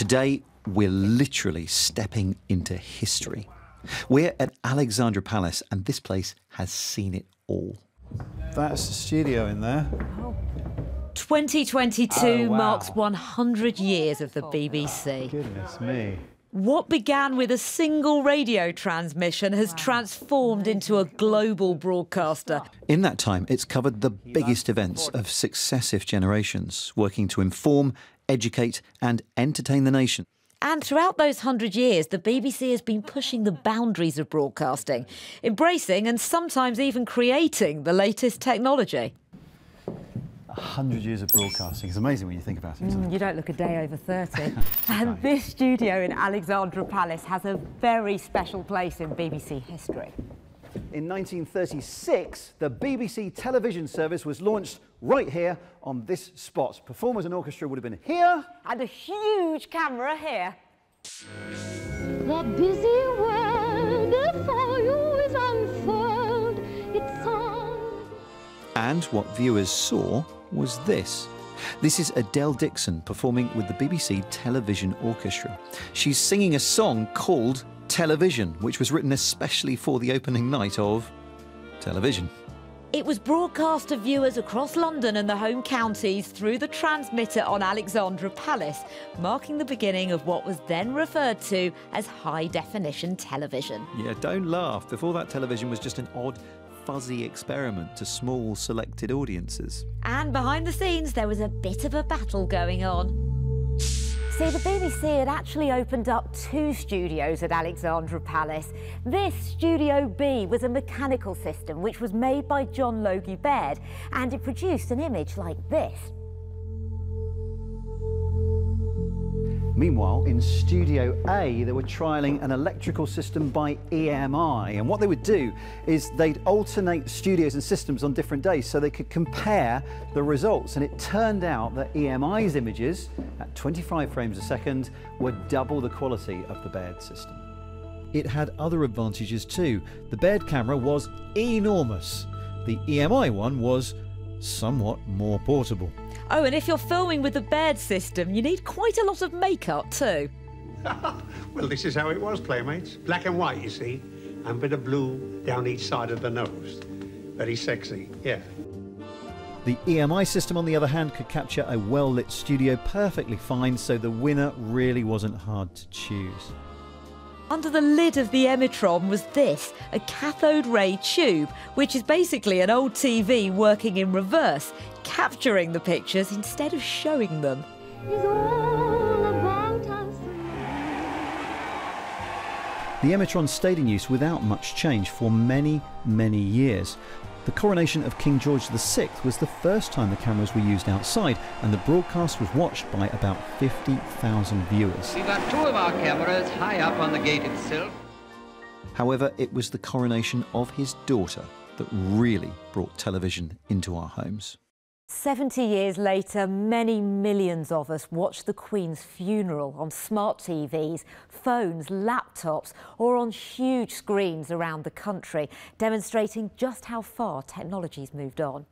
Today, we're literally stepping into history. We're at Alexandra Palace, and this place has seen it all. That's the studio in there. 2022 wow. marks 100 years of the BBC. Goodness me. What began with a single radio transmission has transformed into a global broadcaster. In that time, it's covered the biggest events of successive generations, working to inform, educate and entertain the nation. And throughout those 100 years, the BBC has been pushing the boundaries of broadcasting, embracing and sometimes even creating the latest technology. 100 years of broadcasting. It's amazing when you think about it. You don't look a day over 30. And this studio in Alexandra Palace has a very special place in BBC history. In 1936, the BBC television service was launched right here on this spot. Performers and orchestra would have been here. And a huge camera here. The busy world before you is unfurled. It's on. And what viewers saw was this. This is Adele Dixon performing with the BBC Television Orchestra. She's singing a song called Television, which was written especially for the opening night of television. It was broadcast to viewers across London and the home counties through the transmitter on Alexandra Palace, marking the beginning of what was then referred to as high-definition television. Yeah, don't laugh. Before that, television was just an odd, fuzzy experiment to small, selected audiences. And behind the scenes, there was a bit of a battle going on. See, the BBC had actually opened up 2 studios at Alexandra Palace. This, Studio B, was a mechanical system which was made by John Logie Baird, and it produced an image like this. Meanwhile, in Studio A, they were trialling an electrical system by EMI. And what they would do is they'd alternate studios and systems on different days so they could compare the results. And it turned out that EMI's images, at 25 frames a second, were double the quality of the Baird system. It had other advantages too. The Baird camera was enormous. The EMI one was somewhat more portable. Oh, and if you're filming with the Baird system, you need quite a lot of makeup too. Well, this is how it was, playmates. Black and white, you see, and a bit of blue down each side of the nose. Very sexy, yeah. The EMI system, on the other hand, could capture a well-lit studio perfectly fine, so the winner really wasn't hard to choose. Under the lid of the Emitron was this, a cathode ray tube, which is basically an old TV working in reverse, capturing the pictures instead of showing them. Is all about us. The Emitron stayed in use without much change for many, many years. The coronation of King George VI was the first time the cameras were used outside, and the broadcast was watched by about 50,000 viewers. We've got 2 of our cameras high up on the gate itself. However, it was the coronation of his daughter that really brought television into our homes. 70 years later, many millions of us watched the Queen's funeral on smart TVs, phones, laptops, or on huge screens around the country, demonstrating just how far technology's moved on.